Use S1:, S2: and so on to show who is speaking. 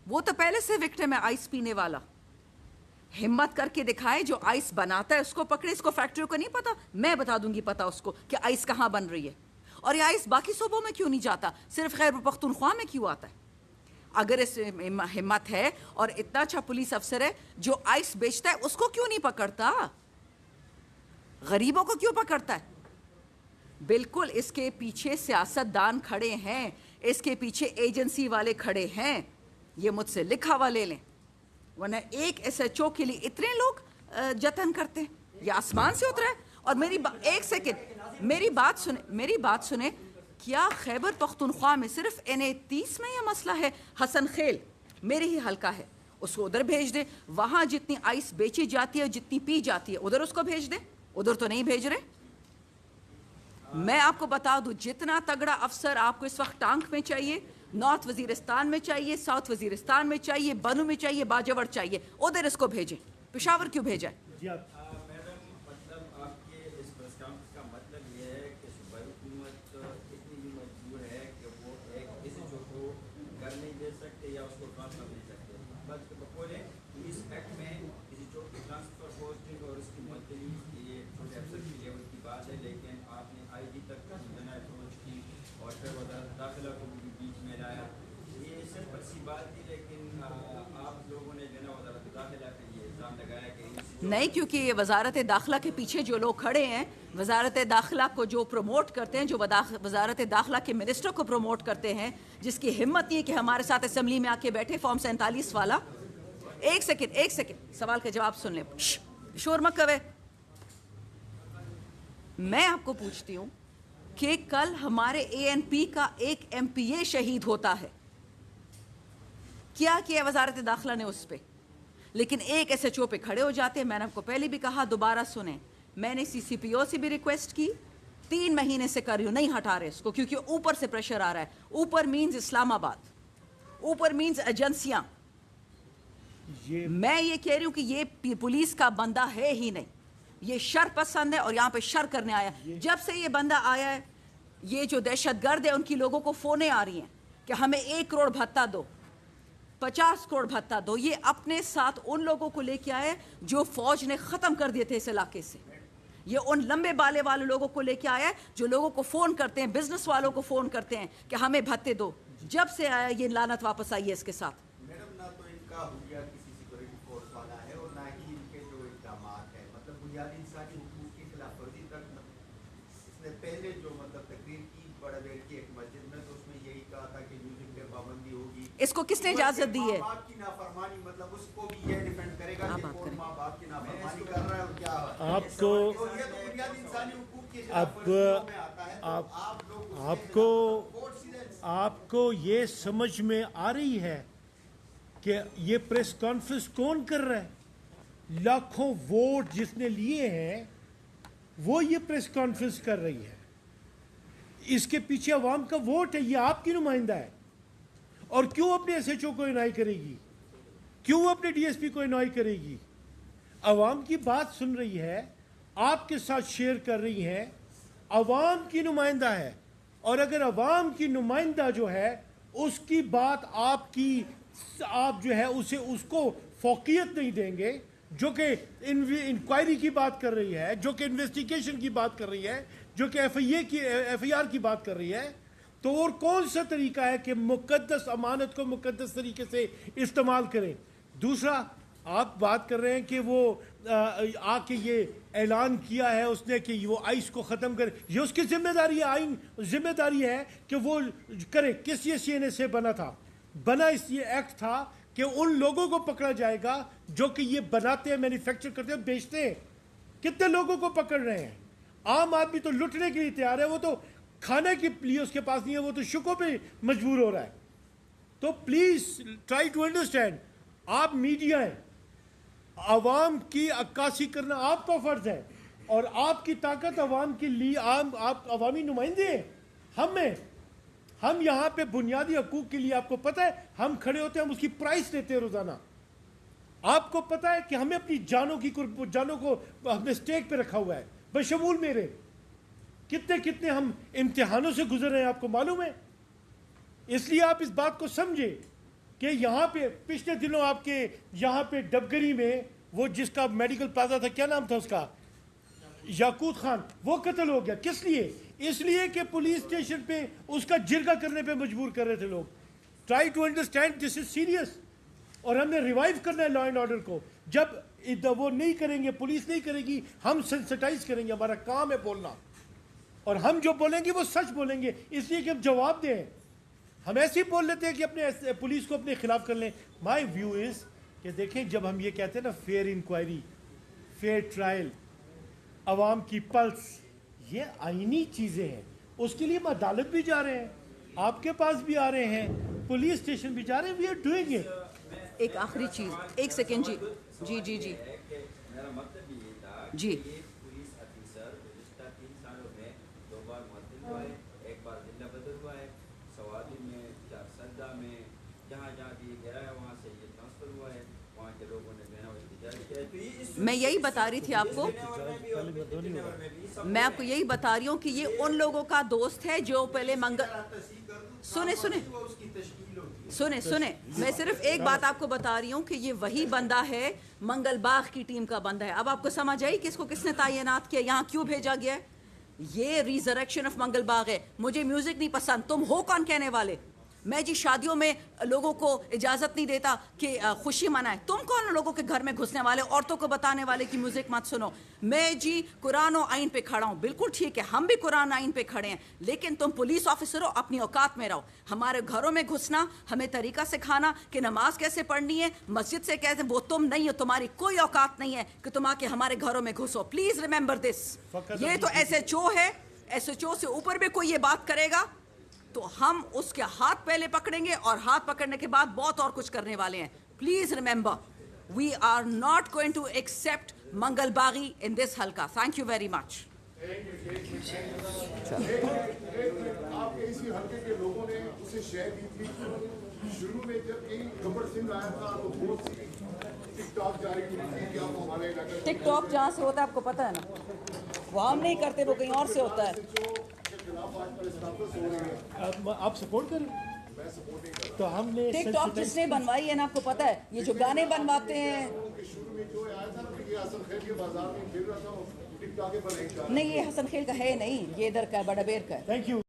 S1: وہ تو پہلے سے وکٹم ہے آئس پینے والا. ہمت کر کے دکھائے, جو آئس بناتا ہے اس کو پکڑے. اس کو فیکٹریوں کو نہیں پتا, میں بتا دوں گی پتا اس کو کہ آئس کہاں بن رہی ہے. اور یہ آئس باقی صوبوں میں کیوں نہیں جاتا, صرف خیبر پختونخوا میں کیوں آتا ہے؟ اگر اس ہمت ہے اور اتنا اچھا پولیس افسر ہے, جو آئس بیچتا ہے اس کو کیوں نہیں پکڑتا؟ غریبوں کو کیوں پکڑتا ہے؟ بالکل اس کے پیچھے سیاست دان کھڑے ہیں, اس کے پیچھے ایجنسی والے کھڑے ہیں. یہ مجھ سے لکھا ہوا لے لیں, ورنہ ایک ایس ایچ او کے لیے اتنے لوگ جتن کرتے ہیں. یہ آسمان سے اترا ہے. اور ایک سیکنڈ میری بات سنیں. کیا خیبر پختونخوا میں صرف NA30 میں یہ مسئلہ ہے؟ حسن خیل میری ہی حلقہ ہے, اس کو ادھر بھیج دیں. وہاں جتنی آئس بیچی جاتی ہے, جتنی پی جاتی ہے, ادھر اس کو بھیج دیں. ادھر تو نہیں بھیج رہے. میں آپ کو بتا دوں, جتنا تگڑا افسر آپ کو اس وقت ٹانک میں چاہیے, نارتھ وزیرستان میں چاہیے, ساؤتھ وزیرستان میں چاہیے, بنو میں چاہیے, باجوڑ چاہیے, ادھر اس کو بھیجیں. پشاور کیوں بھیجا ہے؟
S2: میڈم مطلب آپ کے اس پریس کانفرنس کا مطلب یہ ہے کہ صوبائی حکومت اتنی بھی مجبور ہے کہ وہ ایک ایس ایچ او کو گھر نہیں دے سکتے یا اس کو ٹرانسفر نہیں سکتے, بلکہ بقول پولیس ایکٹ میں ایس ایچ او کی ٹرانسفر پوسٹنگ اور اس کی معطلی یہ چھوٹے افسر کی لیول کی بات ہے. لیکن آپ نے آئی جی تک اپروچ کی اور پھر وزارت داخلہ کو بھی بیچ میں لایا. یہ صرف اچھی بات تھی, لیکن آپ لوگوں نے وزارت داخلہ پہ یہ الزام لگایا کہ
S1: نہیں, کیونکہ یہ وزارت داخلہ کے پیچھے جو لوگ کھڑے ہیں, وزارت داخلہ کو جو پروموٹ کرتے ہیں, جو وزارت داخلہ کے منسٹر کو پروموٹ کرتے ہیں, جس کی ہمت نہیں ہے کہ ہمارے ساتھ اسمبلی میں آ کے بیٹھے فارم 47 والا. ایک سیکنڈ سوال کا جواب سن لیں. شور مت کرے. میں آپ کو پوچھتی ہوں کہ کل ہمارے ANP کا ایک MPA شہید ہوتا ہے, کیا کیا وزارت داخلہ نے اس پہ؟ لیکن ایک ایس ایچ او پہ کھڑے ہو جاتے ہیں. میں نے آپ کو پہلے بھی کہا, دوبارہ سنیں, میں نے CCPO سے بھی ریکویسٹ کی, 3 مہینے سے کر رہی ہوں, نہیں ہٹا رہے اس کو, کیونکہ اوپر سے پریشر آ رہا ہے. اوپر مینز اسلام آباد, اوپر مینز ایجنسیاں. میں یہ کہہ رہی ہوں کہ یہ پولیس کا بندہ ہے ہی نہیں, یہ شر پسند ہے اور یہاں پہ شر کرنے آیا. جب سے یہ بندہ آیا ہے, یہ جو دہشت گرد ہے ان کی لوگوں کو فونیں آ رہی ہیں کہ ہمیں 1 کروڑ بھتہ دو, 50 کروڑ بھتہ دو. یہ اپنے ساتھ ان لوگوں کو لے کے آئے جو فوج نے ختم کر دیے تھے اس علاقے سے. یہ ان لمبے بالے والے لوگوں کو لے کے آیا ہے جو لوگوں کو فون کرتے ہیں, بزنس والوں کو فون کرتے ہیں کہ ہمیں بھتے دو. جب سے آیا یہ لعنت واپس آئی ہے اس کے ساتھ.
S3: میڈم نہ تو ان کا حلیہ کسی سیکورٹی فورس والا ہے اور نہ ہی ان کے جو اقدامات ہیں, مطلب بنیادی انسانی حقوق کی خلاف ورزی تک. اس نے پہلے جو تقریر کی بڑا دیر کی ایک مسجد میں, تو اس میں یہی کہا تھا کہ میوزک پہ پابندی ہوگی.
S1: اس کو کس نے اجازت دی ہے؟
S3: ماں باپ کی نافرمانی, مطلب اس کو بھی یہ ڈیفینڈ کرے گا کہ کون ماں باپ کی نافرمانی کر رہا ہے اور کیا
S4: آپ کو
S3: یہ تو بنیادی انسانی حقوق کی خلاف ورزیوں میں آتا ہے.
S4: آپ کو یہ سمجھ میں آ رہی ہے کہ یہ پریس کانفرنس کون کر رہا ہے؟ لاکھوں ووٹ جس نے لیے ہیں وہ یہ پریس کانفرنس کر رہی ہے. اس کے پیچھے عوام کا ووٹ ہے, یہ آپ کی نمائندہ ہے. اور کیوں اپنے ایس ایچ او کو انائی کرے گی, کیوں اپنے DSP کو انائی کرے گی؟ عوام کی بات سن رہی ہے, آپ کے ساتھ شیئر کر رہی ہے, عوام کی نمائندہ ہے. اور اگر عوام کی نمائندہ جو ہے اس کی بات آپ جو ہے اسے اس کو فوقیت نہیں دیں گے, جو کہ انکوائری کی بات کر رہی ہے, جو کہ انویسٹیگیشن کی بات کر رہی ہے, جو کہ FIR کی بات کر رہی ہے, تو اور کون سا طریقہ ہے کہ مقدس امانت کو مقدس طریقے سے استعمال کریں؟ دوسرا, آپ بات کر رہے ہیں کہ وہ آ کے یہ اعلان کیا ہے اس نے کہ وہ آئس کو ختم کرے. یہ اس کی ذمہ داری ہے, آئین ذمہ داری ہے کہ وہ کرے. کس یہ CNA سے بنا تھا؟ بنا اس یہ ایکٹ تھا کہ ان لوگوں کو پکڑا جائے گا جو کہ یہ بناتے ہیں, مینوفیکچر کرتے ہیں, بیچتے ہیں. کتنے لوگوں کو پکڑ رہے ہیں؟ عام آدمی تو لٹنے کے لیے تیار ہے, وہ تو کھانے کے لیے اس کے پاس نہیں ہے, وہ تو شکوں پہ مجبور ہو رہا ہے. تو پلیز ٹرائی ٹو انڈرسٹینڈ, آپ میڈیا ہیں, عوام کی عکاسی کرنا آپ کا فرض ہے, اور آپ کی طاقت عوام کے لیے, آپ عوامی نمائندے ہیں. ہم یہاں پہ بنیادی حقوق کے لیے, آپ کو پتہ ہے ہم کھڑے ہوتے ہیں, ہم اس کی پرائس لیتے ہیں روزانہ. آپ کو پتہ ہے کہ ہمیں اپنی جانوں کو ہم نے سٹیک پہ رکھا ہوا ہے, بشمول میرے. کتنے ہم امتحانوں سے گزر رہے ہیں, آپ کو معلوم ہے. اس لیے آپ اس بات کو سمجھیں کہ یہاں پہ پچھلے دنوں آپ کے یہاں پہ ڈبگری میں وہ جس کا میڈیکل پلازا تھا، کیا نام تھا اس کا، یاقوت خان، وہ قتل ہو گیا. کس لیے؟ اس لیے کہ پولیس اسٹیشن پہ اس کا جرگہ کرنے پہ مجبور کر رہے تھے لوگ. Try to understand this is serious. اور ہم نے ریوائیو کرنا ہے لا اینڈ آرڈر کو. جب وہ نہیں کریں گے، پولیس نہیں کرے گی، ہم سینسٹائز کریں گے. ہمارا کام ہے بولنا، اور ہم جو بولیں گے وہ سچ بولیں گے، اس لیے کہ ہم جواب دیں. ہم ایسے ہی بول لیتے ہیں کہ اپنے پولیس کو اپنے خلاف کر لیں. مائی ویو از کہ دیکھیں، جب ہم یہ کہتے ہیں نا فیئر انکوائری، فیئر ٹرائل، عوام کی پلس، یہ آئینی چیزیں ہیں. اس کے لیے ہم عدالت بھی جا رہے ہیں، آپ کے پاس بھی آ رہے ہیں، پولیس اسٹیشن بھی جا رہے ہیں. We are doing it.
S1: ایک آخری چیز، ایک سیکنڈ. جی
S2: میرا مطلب یہ تھا
S1: جی.
S2: کہ یہ پولیس افیسر گزشتہ 3 سالوں میں 2 بار معطل ہوا ہے، ایک بار ضلع بدل ہوا ہے، سوادی میں، چارسدہ میں، جہاں جہاں بھی گیا ہے وہاں سے یہ ٹرانسفر ہوا ہے. وہاں کے لوگوں نے جو ہے نا وہ احتجاج کیا ہے. تو یہ
S1: میں یہی بتا رہی تھی آپ کو، میں آپ کو یہی بتا رہی ہوں کہ یہ ان لوگوں کا دوست ہے جو پہلے سنیں میں صرف ایک بات آپ کو بتا رہی ہوں کہ یہ وہی بندہ ہے، منگل باغ کی ٹیم کا بندہ ہے. اب آپ کو سمجھ آئی کہ اس کو کس نے تعینات کیا، یہاں کیوں بھیجا گیا ہے. یہ ریزریکشن آف منگل باغ ہے. مجھے میوزک نہیں پسند، تم ہو کون کہنے والے؟ میں جی شادیوں میں لوگوں کو اجازت نہیں دیتا کہ خوشی منائے. تم کون لوگوں کے گھر میں گھسنے والے، عورتوں کو بتانے والے کہ میوزک مت سنو؟ میں جی قرآن و آئین پہ کھڑا ہوں. بالکل ٹھیک ہے، ہم بھی قرآن آئین پہ کھڑے ہیں، لیکن تم پولیس آفیسر ہو، اپنی اوقات میں رہو. ہمارے گھروں میں گھسنا، ہمیں طریقہ سکھانا کہ نماز کیسے پڑھنی ہے، مسجد سے کیسے، وہ تم نہیں ہو. تمہاری کوئی اوقات نہیں ہے کہ تم آ کے ہمارے گھروں میں گھسو. Please remember this. یہ تو ایس ایچ او ہے، ایس ایچ او سے اوپر بھی کوئی یہ بات کرے گا تو ہم اس کے ہاتھ پہلے پکڑیں گے، اور ہاتھ پکڑنے کے بعد بہت اور کچھ کرنے والے ہیں. Please remember we are not going to accept Mangal Baghi in this حلقہ. Thank you very much.
S5: آپ کے اسی حلقے کے لوگوں نے اسے شے دی تھی. شروع میں جب یہ گبر سنگھ آیا تھا تو بہت سی ٹک ٹاک جاری ہوئی تھی کہ آپ ہمارے علاقے
S1: ٹک ٹاک جہاں سے ہوتا ہے آپ کو پتہ ہے نا، وہ ہم نہیں کرتے، وہ کہیں اور سے ہوتا ہے.
S4: آپ سپورٹ کریں تو ہم نے
S1: ٹک ٹاک جس نے بنوائی ہے نا، آپ کو پتہ ہے، یہ جو گانے بنواتے ہیں. نہیں، یہ حسن خیل کا ہے نہیں، یہ ادھر کا ہے، بڑا بیر کا ہے.
S4: Thank you.